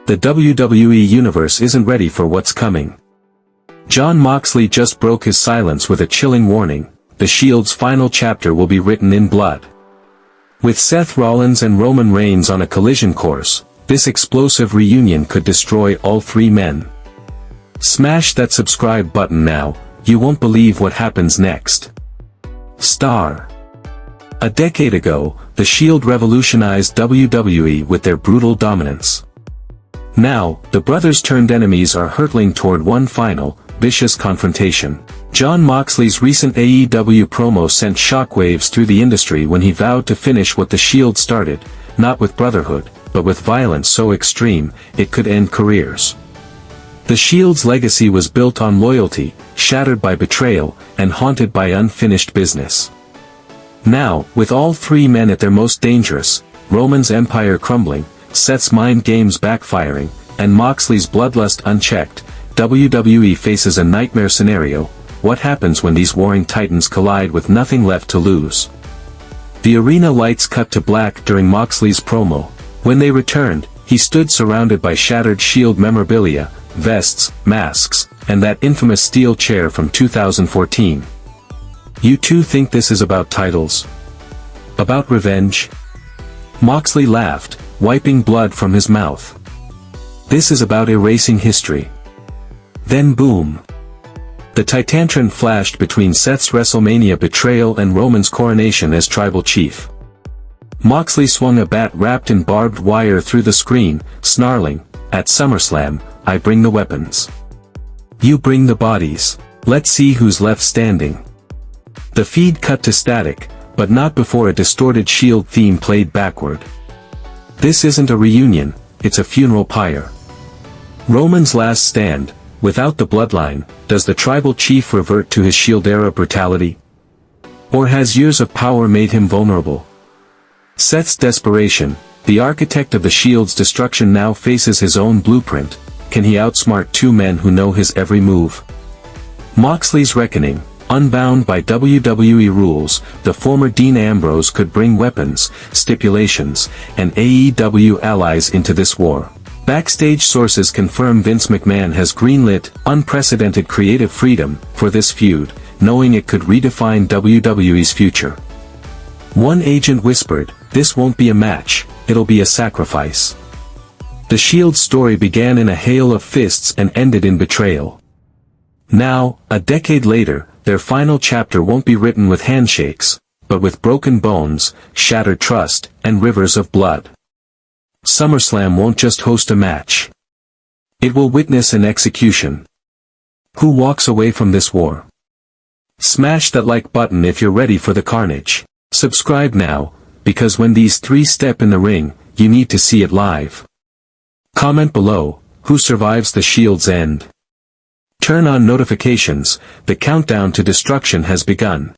The WWE Universe isn't ready for what's coming. Jon Moxley just broke his silence with a chilling warning: the Shield's final chapter will be written in blood. With Seth Rollins and Roman Reigns on a collision course, this explosive reunion could destroy all three men. Smash that subscribe button now, you won't believe what happens next. Star. A decade ago, the Shield revolutionized WWE with their brutal dominance. Now, the brothers-turned enemies are hurtling toward one final, vicious confrontation. Jon Moxley's recent AEW promo sent shockwaves through the industry when he vowed to finish what the Shield started, not with brotherhood, but with violence so extreme, it could end careers. The Shield's legacy was built on loyalty, shattered by betrayal, and haunted by unfinished business. Now, with all three men at their most dangerous, Roman's empire crumbling, Seth's mind games backfiring, and Moxley's bloodlust unchecked, WWE faces a nightmare scenario: what happens when these warring titans collide with nothing left to lose? The arena lights cut to black during Moxley's promo. When they returned, he stood surrounded by shattered Shield memorabilia, vests, masks, and that infamous steel chair from 2014. You two think this is about titles? About revenge? Moxley laughed, wiping blood from his mouth. This is about erasing history. Then boom. The Titantron flashed between Seth's WrestleMania betrayal and Roman's coronation as tribal chief. Moxley swung a bat wrapped in barbed wire through the screen, snarling, "At SummerSlam, I bring the weapons. You bring the bodies. Let's see who's left standing." The feed cut to static, but not before a distorted Shield theme played backward. This isn't a reunion, it's a funeral pyre. Roman's last stand, without the bloodline, does the tribal chief revert to his Shield-era brutality? Or has years of power made him vulnerable? Seth's desperation, the architect of the Shield's destruction, now faces his own blueprint. Can he outsmart two men who know his every move? Moxley's reckoning. Unbound by WWE rules, the former Dean Ambrose could bring weapons, stipulations, and AEW allies into this war. Backstage sources confirm Vince McMahon has greenlit unprecedented creative freedom for this feud, knowing it could redefine WWE's future. One agent whispered, "This won't be a match, it'll be a sacrifice." The Shield's story began in a hail of fists and ended in betrayal. Now, a decade later, their final chapter won't be written with handshakes, but with broken bones, shattered trust, and rivers of blood. SummerSlam won't just host a match. It will witness an execution. Who walks away from this war? Smash that like button if you're ready for the carnage. Subscribe now, because when these three step in the ring, you need to see it live. Comment below, who survives the Shield's end? Turn on notifications, the countdown to destruction has begun.